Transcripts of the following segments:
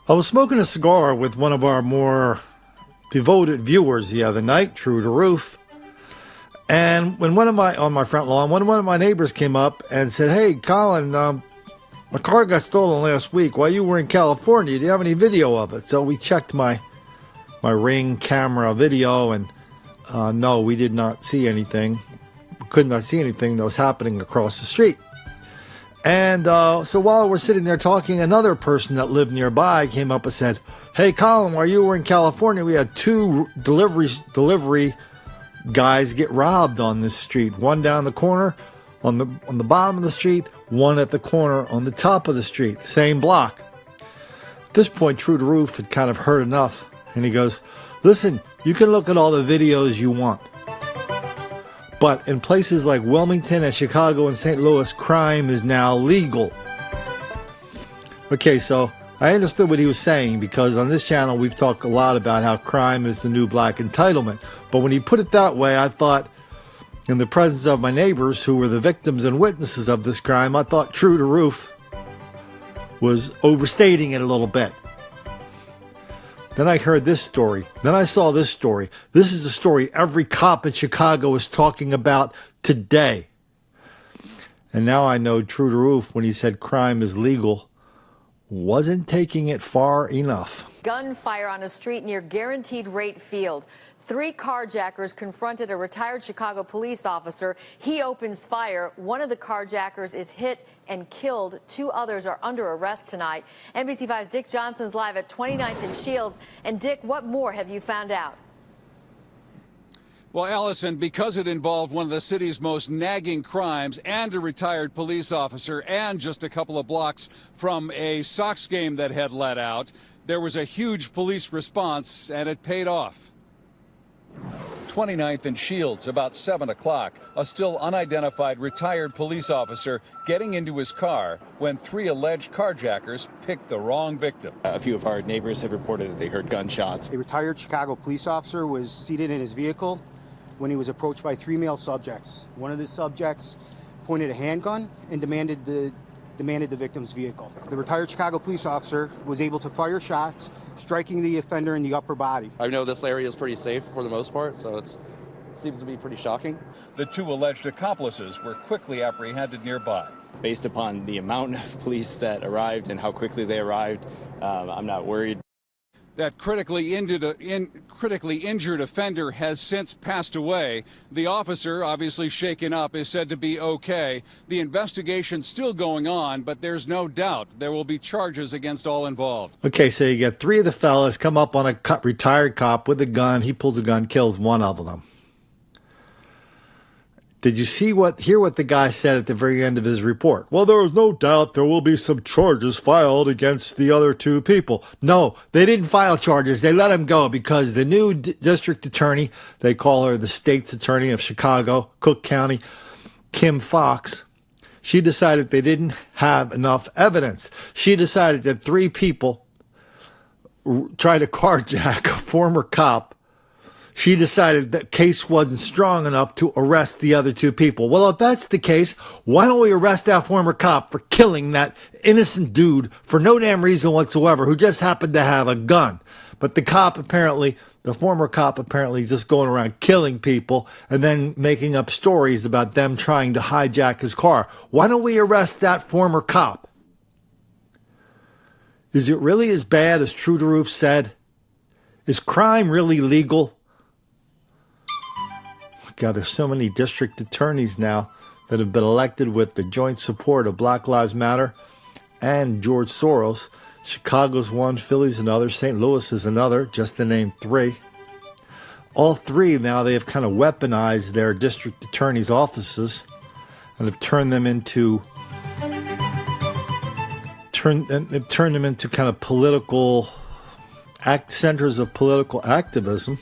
I was smoking a cigar with one of our more devoted viewers the other night, True to Roof. And when on my front lawn, when one of my neighbors came up and said, "Hey, Colin, my car got stolen last week while you were in California. Do you have any video of it?" So we checked my Ring camera video, and no, we did not see anything. We could not see anything that was happening across the street. And so while we're sitting there talking, another person that lived nearby came up and said, "Hey, Colin, while you were in California, we had two delivery guys get robbed on this street. One down the corner on the bottom of the street, one at the corner on the top of the street, same block." At this point, True to Roof had kind of heard enough, and he goes, "Listen, you can look at all the videos you want, but in places like Wilmington and Chicago and St. Louis, crime is now legal." Okay, so I understood what he was saying, because on this channel we've talked a lot about how crime is the new black entitlement. But when he put it that way, I thought, in the presence of my neighbors who were the victims and witnesses of this crime, I thought True to Roof was overstating it a little bit. Then I heard this story. Then I saw this story. This is the story every cop in Chicago is talking about today. And now I know True to Roof, when he said crime is legal, wasn't taking it far enough. Gunfire on a street near Guaranteed Rate Field. 3 carjackers confronted a retired Chicago police officer. He opens fire. One of the carjackers is hit and killed. 2 others are under arrest tonight. NBC5's Dick Johnson's live at 29th and Shields. And Dick, what more have you found out? Well, Allison, because it involved one of the city's most nagging crimes and a retired police officer, and just a couple of blocks from a Sox game that had let out, there was a huge police response, and it paid off. 29th and Shields, about 7 o'clock. A still unidentified retired police officer getting into his car when 3 alleged carjackers picked the wrong victim. A few of our neighbors have reported that they heard gunshots. A retired Chicago police officer was seated in his vehicle when he was approached by 3 male subjects. One of the subjects pointed a handgun and demanded the victim's vehicle. The retired Chicago police officer was able to fire shots, striking the offender in the upper body. I know this area is pretty safe for the most part, so it seems to be pretty shocking. The 2 alleged accomplices were quickly apprehended nearby. Based upon the amount of police that arrived and how quickly they arrived, I'm not worried. That critically injured offender has since passed away. The officer, obviously shaken up, is said to be okay. The investigation's still going on, but there's no doubt there will be charges against all involved. Okay, so you get 3 of the fellas come up on a retired cop with a gun. He pulls a gun, kills one of them. Did you hear what the guy said at the very end of his report? "Well, there is no doubt there will be some charges filed against the other 2 people." No, they didn't file charges. They let him go because the new district attorney, they call her the state's attorney of Chicago, Cook County, Kim Fox, she decided they didn't have enough evidence. She decided that 3 people tried to carjack a former cop. She decided that case wasn't strong enough to arrest the other 2 people. Well, if that's the case, why don't we arrest that former cop for killing that innocent dude for no damn reason whatsoever, who just happened to have a gun? But the former cop apparently just going around killing people and then making up stories about them trying to hijack his car. Why don't we arrest that former cop? Is it really as bad as True to Roof said? Is crime really legal? God, there's so many district attorneys now that have been elected with the joint support of Black Lives Matter and George Soros. Chicago's one, Philly's another, St. Louis is another, just to name 3. All 3 now, they have kind of weaponized their district attorneys' offices and have turned them into kind of political centers of political activism.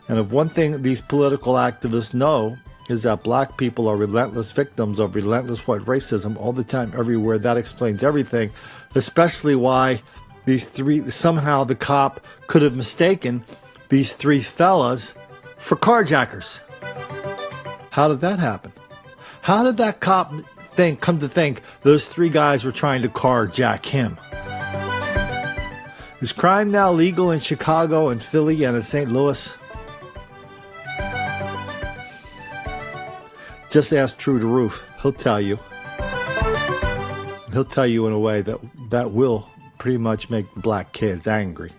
And if one thing these political activists know is that black people are relentless victims of relentless white racism all the time, everywhere. That explains everything, especially why these 3, somehow the cop could have mistaken these 3 fellas for carjackers. How did that happen? How did that cop come to think those 3 guys were trying to carjack him? Is crime now legal in Chicago and Philly and in St. Louis? Just ask True to Roof. He'll tell you. He'll tell you in a way that will pretty much make the black kids angry.